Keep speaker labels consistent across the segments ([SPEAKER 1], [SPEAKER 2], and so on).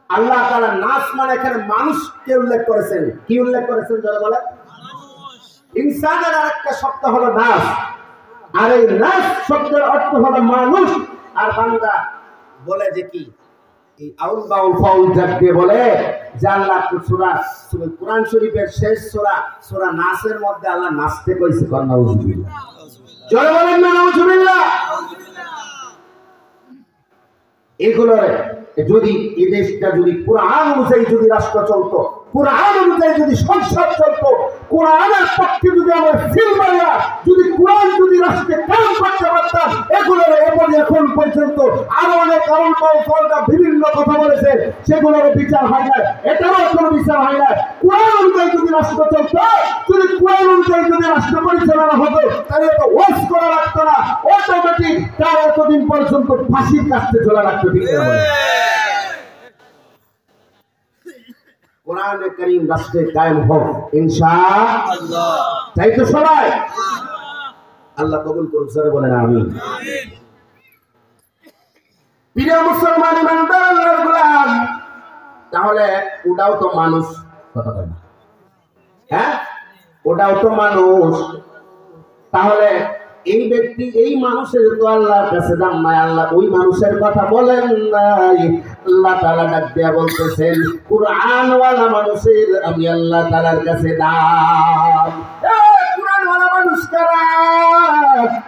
[SPEAKER 1] আল্লাহ তাআলা নাস মানে এখানে মানুষকে উল্লেখ করেছেন। কি উল্লেখ করেছেন যারা বলে? ইনসানের আরেকটা শব্দ হলো নাস, আর এই নাস শব্দের অর্থ হলো মানুষ। আর বান্দা বলে যে কি এই আউল বাউল ফাউল যাকে বলে যে আল্লাহ সূরা কুরআন শরীফের শেষ সূরা নাসের মধ্যে আল্লাহ নাচতে কইছে। নাউযুবিল্লাহ, জোরে বলেন না নাউযুবিল্লাহ। এগুলোরে যদি এই দেশটা যদি কোরআন অনুযায়ী যদি রাষ্ট্র চলতো, কোরআন অনুযায়ী যদি সংসদ চলতো, কোরআনের পক্ষে যদি আমরা সিলমারিয়া যদি কোরআন যদি রাষ্ট্রে কাজ করতে পারতাম, এগুলোর এবং এখন পর্যন্ত আরো অনেক কারণ ফলটা বিভিন্ন কথা বলেছে, সেগুলোর বিচার হয় না, এটারও কোনো বিচার হয় না। কোরআন অনুযায়ী যদি রাষ্ট্র চলতো, যদি কোরআন অনুযায়ী যদি রাষ্ট্র পরিচালনা হতো, তাহলে তো ওয়াজ করা লাগতো না, অটোমেটিক তার এতদিন পর্যন্ত ফাঁসির কাছে চলে লাগতো। ঠিক আছে, কোরআনে কারীম রাষ্ট্রে কায়েম হোক ইনশাআল্লাহ। তাই তো সবাই আল্লাহ কবুল করুক, জোরে বলেন আমিন। প্রিয় মুসলমান ইমানদার আল্লাহর গোলাম, তাহলে ওটাও তো মানুষ, কথা বলে না, হ্যাঁ ওটাও তো মানুষ। তাহলে এই ব্যক্তি এই মানুষের তো আল্লাহর কাছে দাম নাই, আল্লাহ ওই মানুষের কথা বলেন নাই। আল্লাহ তাআলা ডাক দিয়া বলতেছেন কুরআনওয়ালা মানুষের আমি আল্লাহ তাআলার কাছে দাম। কুরআনওয়ালা মানুষ কারা?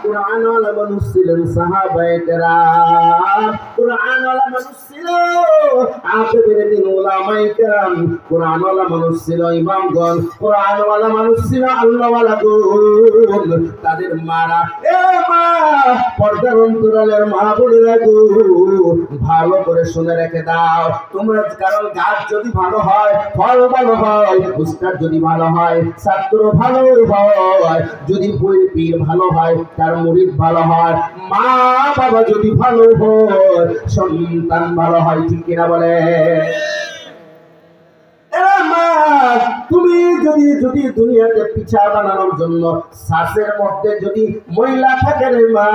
[SPEAKER 1] কুরআনওয়ালা মানুষ ছিলেন সাহাবায়ে কেরাম, কুরআনওয়ালা মানুষ ছিল আকিবের উলামায়ে কেরাম, কুরআনওয়ালা মানুষ ছিল ইমামগণ, কুরআনওয়ালা মানুষ ছিল আল্লাহওয়ালা গণ। তাদের মারা মা, পর্দার অন্তরালের মা বোনেরা গো, ভালো করে শুনে রেখে দাও তোমরা। কারণ গাছ যদি ভালো হয়, ফল ভালো হয়, উস্তাদ যদি ভালো হয়, ছাত্র ভালো হয়, যদি পীর ভালো হয়, তার মুরিদ ভালো হয়, মা বাবা যদি ভালো হয়, সন্তান ভালো হয়। ঠিক কিনা বলে? তুমি যদি দুনিয়াতে পিঠা বানানোর জন্য শ্বাসের মধ্যে যদি ময়লা থাকে রে মা,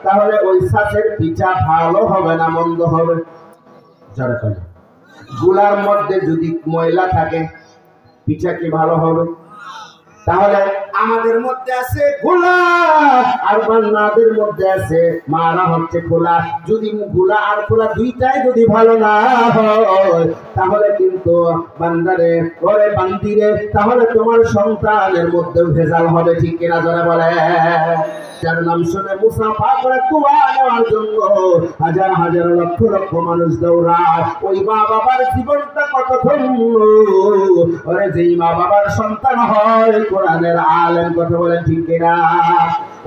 [SPEAKER 1] তাহলে ওই শ্বাসের পিঠা ভালো হবে না মন্দ হবে? যারা বলে গুলার মধ্যে যদি ময়লা থাকে, পিঠা কি ভালো হবে? তাহলে আমাদের মধ্যে আছে গোলা আর বান্নাদের মধ্যে আছে মারা হচ্ছে খোলা। যদি গোলা আর খোলা দুইটাই যদি ভালো না হয়, তাহলে কিন্তু বান্দারে ওরে বান্দিরে, তাহলে তোমার সন্তানের মধ্যে ভেজাল হবে। ঠিক কিনা যারা বলে? যার নাম শুনে মুসাফা করে কুয়া নেওয়ার জন্য হাজার হাজার লক্ষ লক্ষ মানুষ দৌড়ায়, ওই মা বাবার জীবনটা কত ধন্য। ওরে যেই মা বাবার সন্তান হয় কোরআনের আলেম, কথা বলেন ঠিক কিনা?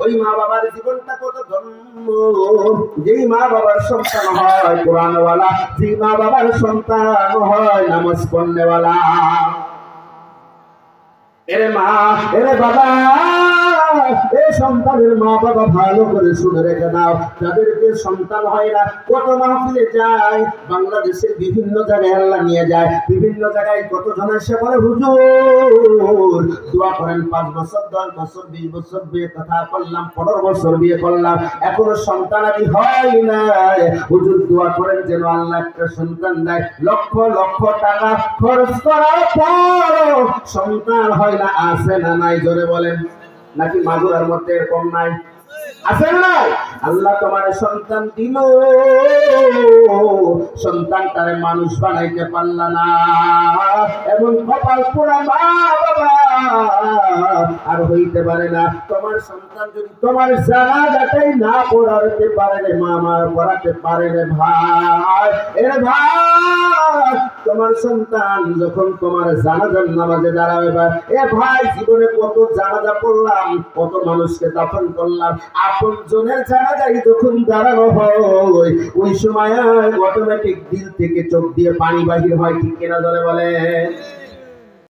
[SPEAKER 1] ওই মা বাবার জীবনটা কত ধন্য, যেই মা বাবার সন্তান হয় কোরআনওয়ালা, যেই মা বাবার সন্তান হয় নামাজ পড়নেওয়ালা। এরে মা, এরে বাবা, এই সন্তানের মা বাবা ভালো করে শুনে রেখে দাও। যাদেরকে সন্তান হয় না, কত মাহফিলে যায়, বাংলাদেশের বিভিন্ন জায়গায় আল্লাহ নিয়ে যায়, বিভিন্ন জায়গায় কতজন এসে বলে হুজুর দোয়া করেন, 5 বছর 10 বছর 20 বছর বিয়ে কথা করলাম, 15 বছর বিয়ে করলাম, এখনো সন্তান আদি হয় না, হুজুর দোয়া করেন যেন আল্লাহ একটা সন্তান দেয়। লক্ষ লক্ষ টাকা খরচ করার পর সন্তান হয় না, আছে না নাই? জোরে বলেন। নাকি মাগুরার মধ্যে এরকম নাই? আছে না? আল্লাহ তোমার সন্তান দিল, সন্তানটারে মানুষ বানাইতে পারলা না, এমন কপাল পোড়া মা বাবা আর হইতে পারে না। তোমার সন্তান যদি তোমার জানাজাটাই না পড়াতে পারে রে মামা, পড়াতে পারে রে ভাই, এ ভাই তোমার সন্তান যখন তোমার জানাজার নামাজে দাঁড়াবে, এ ভাই জীবনে কত জানাজা পড়লাম, কত মানুষকে দাফন করলাম, আপন জনের জানাজাই যখন দাঁড়ানো হয়, ওই সময় অটোমেটিক দিল থেকে চোখ দিয়ে পানি বাহির হয়। ঠিক কিনা জলে বলে?